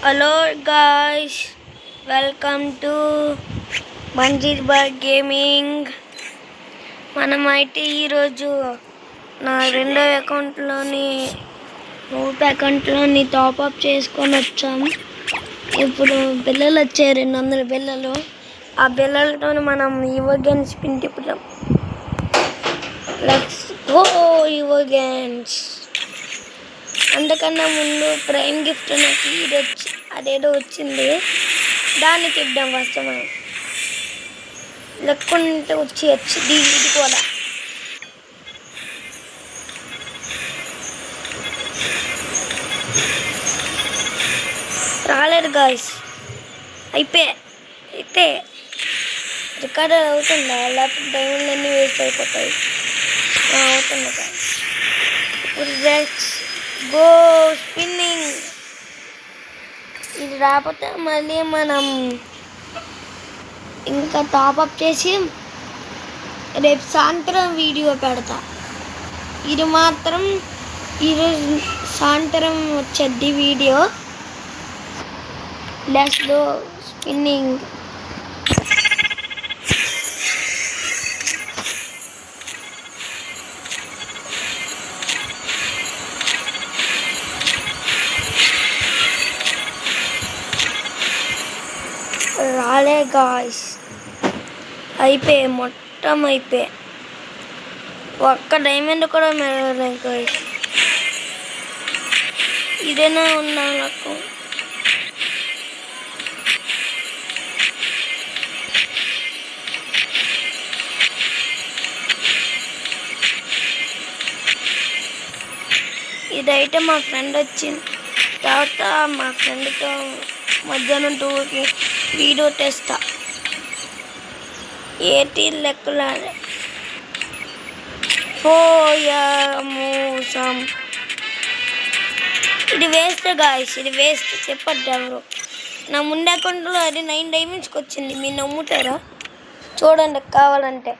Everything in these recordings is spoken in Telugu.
Hello guys, welcome to Manjeer Bagh gaming. మనమైతే ఈరోజు నా రెండో అకౌంట్లోని టాప్అప్ చేసుకొని వచ్చాము. ఇప్పుడు బిల్లలు వచ్చాయి, 200 బిల్లలు. ఆ బిల్లలతో మనం ఈవో గేమ్స్ పిన్ తిప్పుతాం. Let's go Evo games. అంతకన్నా ముందు ప్రైమ్ గిఫ్ట్ నాకు అదేదో వచ్చింది, దాన్ని తిద్దాం. ఫస్ట్ మనం లెక్కుంటే వచ్చి ఇది కూడా రాలేదు గాయస్. అయితే రికార్డ్ అవుతుందా, లేకపోతే డైమండ్ అన్నీ వేస్ట్ అయిపోతాయి? అవుతుంది గాయస్. Let's go spinning. ఇది రాకపోతే మళ్ళీ మనం ఇంకా టాప్అప్ చేసి రేపు సాయంత్రం వీడియో పెడతా. ఇది మాత్రం ఈరోజు సాయంత్రం వచ్చేది వీడియో. Let's go spinning. రాలే గాయ్స్, మొత్తం అయిపోయాయి. ఒక్క డైమండ్ కూడా మెరవలే గాయ్స్. ఇదేనా ఉన్నా నాకు. ఇదైతే మా ఫ్రెండ్ వచ్చింది. తర్వాత మా ఫ్రెండ్తో మధ్యాహ్నం 2కి వీడియో తెస్తా. ఏటి లెక్కలాడే మోసం. ఇది వేస్ట్ గాయస్, ఇది వేస్ట్. చెప్పద్దు ఎవరు. నా ముందు అకౌంట్లో అది 9 డైమండ్స్కి వచ్చింది. మీరు నమ్ముతారా? చూడండి కావాలంటే.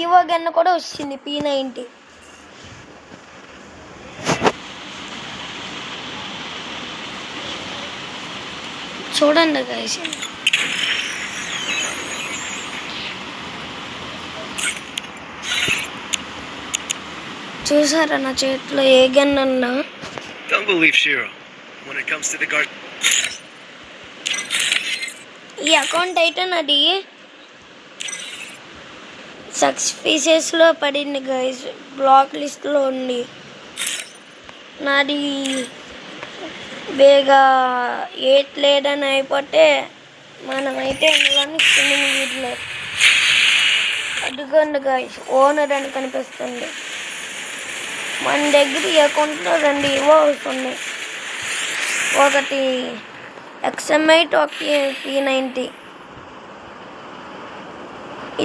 ఈవో గన్ కూడా వచ్చింది, P90. చూడండి గాయస్. చూసారా నా చేతిలో ఏ గన్ అన్నా? ఈ అకౌంట్ అయితే నాది సక్సెస్లో పడింది గైస్. బ్లాక్ లిస్ట్లో ఉంది నాది. బేగా 8 లేదని అయిపోతే మనమైతే అందులోని స్పిన్నింగ్ వీడియో. అదిగోండి గైస్, ఓనర్ అని కనిపిస్తుంది. మన దగ్గర ఈ అకౌంట్లో 2 ఈవో ఉన్నాయి. ఒకటి XM8, ఒకటి P90.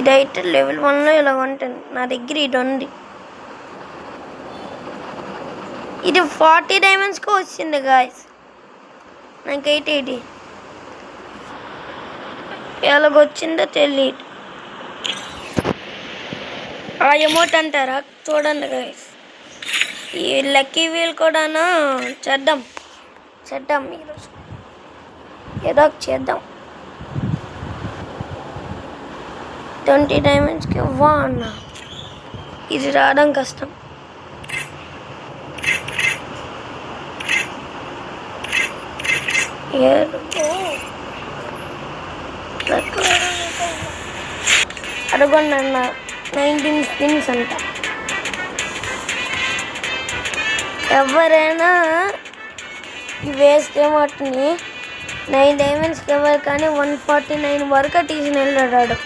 ఇదైతే లెవెల్ 1లో ఇలా ఉంటుంది. నా దగ్గర ఇది ఉంది. ఇది 40 డైమండ్స్కి వచ్చింది గాయస్. నాకైతే ఇది ఎలాగొచ్చిందో తెలియదు. ఆ అమౌంట్ అంటారా? చూడండి గాయస్. ఈ లక్కీ వీల్ కూడా చేద్దాం ఈరోజు. ఏదో చేద్దాం. 20 డైమండ్స్కి అన్న ఇది రావడం కష్టం. అడగొండి అన్న. 19 స్పిన్స్ అంట. ఎవరైనా వేస్తే వాటిని 9 డైమండ్స్కి ఎవరు కానీ 149 వరకు తీసి వెళ్ళాడు.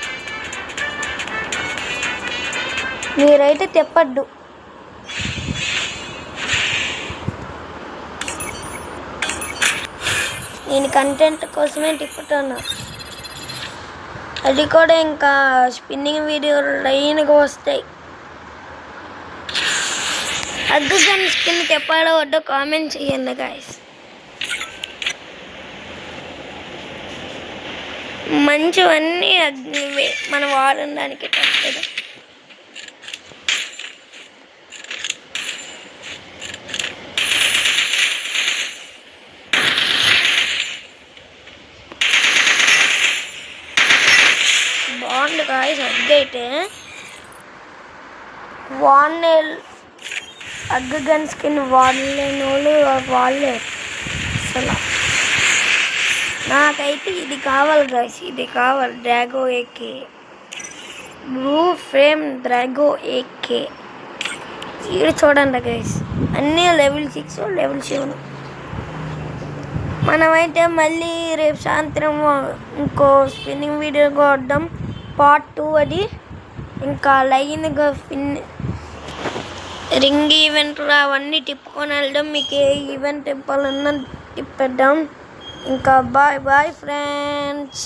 మీరైతే తెప్పద్దు. నేను కంటెంట్ కోసమే తిప్పుతాను. అది కూడా ఇంకా స్పిన్నింగ్ వీడియో లైన్గా వస్తాయి. అద్భుతం స్కిన్ తెప్పాడో వద్దో కామెంట్ చేయండి గాయస్. మంచివన్నీ మనం వాడడానికి తప్పదు. బాగుంది గాయస్ అగ్గైతే వాడిన అగ్గు గన్ స్కిన్ వాడలేని వాళ్ళే అసలు. నాకైతే ఇది కావాలి గాయస్, ఇది కావాలి. డ్రాగో ఏకే బ్లూ ఫ్రేమ్ డ్రాగో ఏకే. ఇది చూడండి గైస్, అన్నీ లెవెల్ 6 లెవెల్ 7. మనమైతే మళ్ళీ రేపు సాయంత్రం ఇంకో స్పిన్నింగ్ వీడియో కొడదాం, పార్ట్ 2 అది. ఇంకా లైన్గా రింగ్ ఈవెంట్లు అవన్నీ తిప్పుకొని వెళ్దాం. మీకు ఏ ఈవెంట్ తిప్పాలన్నా తిప్పేద్దాం. ఇంకా బాయ్ బాయ్ ఫ్రెండ్స్.